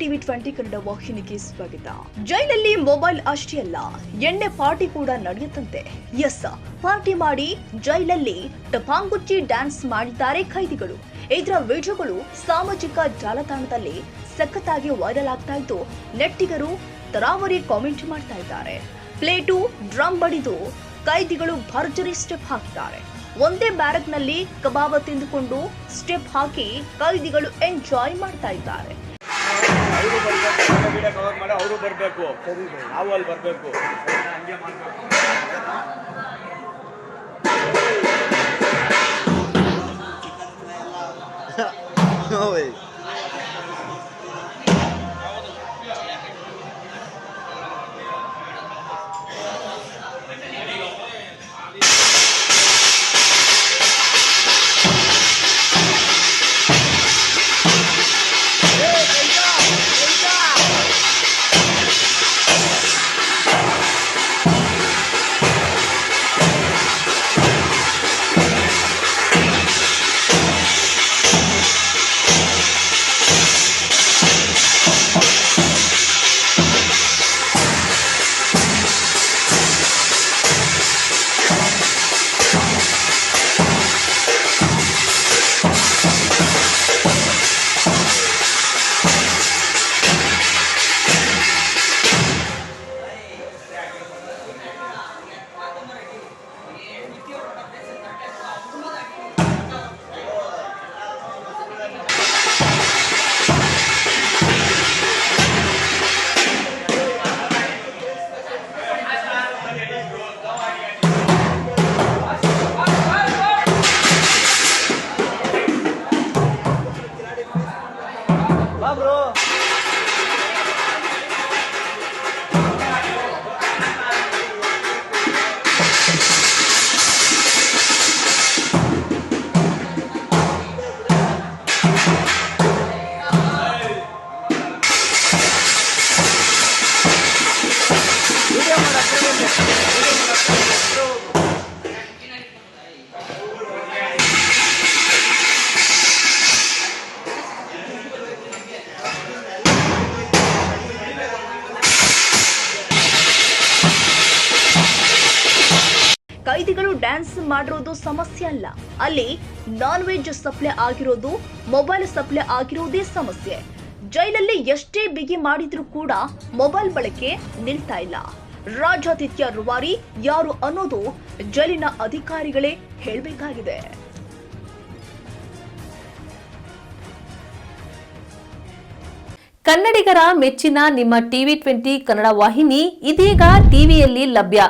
TV 20 Kannada ವಾಹಿನಿಗೆ ಸ್ವಾಗತ. ಜೈಲಲ್ಲಿ ಮೊಬೈಲ್ ಅಷ್ಟೇ ಅಲ್ಲ, ಎಣ್ಣೆ ಪಾರ್ಟಿ ಕೂಡ ನಡೆಯುತ್ತಂತೆ. ಎಸ್, ಪಾರ್ಟಿ ಮಾಡಿ ಜೈಲಲ್ಲಿ ಟಪಾಂಗುಚ್ಚಿ ಡ್ಯಾನ್ಸ್ ಮಾಡಿದ್ದಾರೆ ಖೈದಿಗಳು. ಇದರ ವಿಡಿಯೋಗಳು ಸಾಮಾಜಿಕ ಜಾಲತಾಣದಲ್ಲಿ ಸಖತ್ತಾಗಿ ವೈರಲ್ ಆಗ್ತಾ ಇದ್ದು, ನೆಟ್ಟಿಗರು ತರಾವರಿ ಕಾಮೆಂಟ್ ಮಾಡ್ತಾ ಇದ್ದಾರೆ. ಪ್ಲೇಟು, ಡ್ರಮ್ ಬಡಿದು ಖೈದಿಗಳು ಭರ್ಜರಿ ಸ್ಟೆಪ್ ಹಾಕಿದ್ದಾರೆ. ಒಂದೇ ಬ್ಯಾರಕ್ನಲ್ಲಿ ಕಬಾಬ್ ತಿಂದುಕೊಂಡು ಸ್ಟೆಪ್ ಹಾಕಿ ಖೈದಿಗಳು ಎಂಜಾಯ್ ಮಾಡ್ತಾ ಇದ್ದಾರೆ. ಅವರು ಬರಬೇಕು, ನಾವು ಅಲ್ಲಿ ಬರಬೇಕು. ಖೈದಿಗಳು ಡ್ಯಾನ್ಸ್ ಮಾಡಿರೋದು ಸಮಸ್ಯೆ ಅಲ್ಲ, ಅಲ್ಲಿ ನಾನ್ ವೆಜ್ ಸಪ್ಲೈ ಆಗಿರೋದು, ಮೊಬೈಲ್ ಸಪ್ಲೈ ಆಗಿರೋದೇ ಸಮಸ್ಯೆ. ಜೈಲಲ್ಲಿ ಎಷ್ಟೇ ಬಿಗಿ ಮಾಡಿದ್ರೂ ಕೂಡ ಮೊಬೈಲ್ ಬಳಕೆ ನಿಲ್ತಾ ಇಲ್ಲ. ರಾಜಾತಿಥ್ಯ ರೂವಾರಿ ಯಾರು ಅನ್ನೋದು ಜೈಲಿನ ಅಧಿಕಾರಿಗಳೇ ಹೇಳಬೇಕಾಗಿದೆ. ಕನ್ನಡಿಗರ ಮೆಚ್ಚಿನ ನಿಮ್ಮ ಟಿವಿ 20 ಕನ್ನಡ ವಾಹಿನಿ ಇದೀಗ ಟಿವಿಯಲ್ಲಿ ಲಭ್ಯ.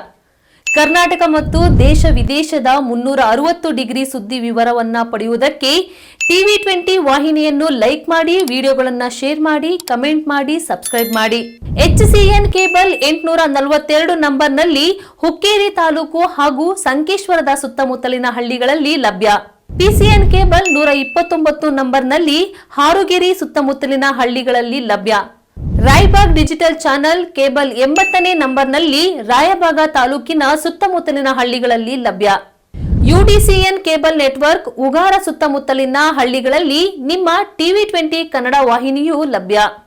ಕರ್ನಾಟಕ ಮತ್ತು ದೇಶ ವಿದೇಶದ 360 ಡಿಗ್ರಿ ಸುದ್ದಿ ವಿವರವನ್ನ ಪಡೆಯುವುದಕ್ಕೆ ಟಿವಿ 20 ವಾಹಿನಿಯನ್ನು ಲೈಕ್ ಮಾಡಿ, ವಿಡಿಯೋಗಳನ್ನು ಶೇರ್ ಮಾಡಿ, ಕಮೆಂಟ್ ಮಾಡಿ, ಸಬ್ಸ್ಕ್ರೈಬ್ ಮಾಡಿ. HCN ಕೇಬಲ್ 842 ನಂಬರ್ನಲ್ಲಿ ಹುಕ್ಕೇರಿ ತಾಲೂಕು ಹಾಗೂ ಸಂಕೇಶ್ವರದ ಸುತ್ತಮುತ್ತಲಿನ ಹಳ್ಳಿಗಳಲ್ಲಿ ಲಭ್ಯ. PCN ಕೇಬಲ್ 129 ನಂಬರ್ನಲ್ಲಿ ಹಾರುಗೆರೆ ಸುತ್ತಮುತ್ತಲಿನ ಹಳ್ಳಿಗಳಲ್ಲಿ ಲಭ್ಯ. ರಾಯಬಾಗ್ ಡಿಜಿಟಲ್ ಚಾನೆಲ್ ಕೇಬಲ್ 80ನೇ ನಂಬರ್ನಲ್ಲಿ ರಾಯಬಾಗ ತಾಲೂಕಿನ ಸುತ್ತಮುತ್ತಲಿನ ಹಳ್ಳಿಗಳಲ್ಲಿ ಲಭ್ಯ. UDCN ಕೇಬಲ್ ನೆಟ್ವರ್ಕ್ ಉಗಾರ ಸುತ್ತಮುತ್ತಲಿನ ಹಳ್ಳಿಗಳಲ್ಲಿ ನಿಮ್ಮ ಟಿವಿ 20 ಕನ್ನಡ ವಾಹಿನಿಯೂ ಲಭ್ಯ.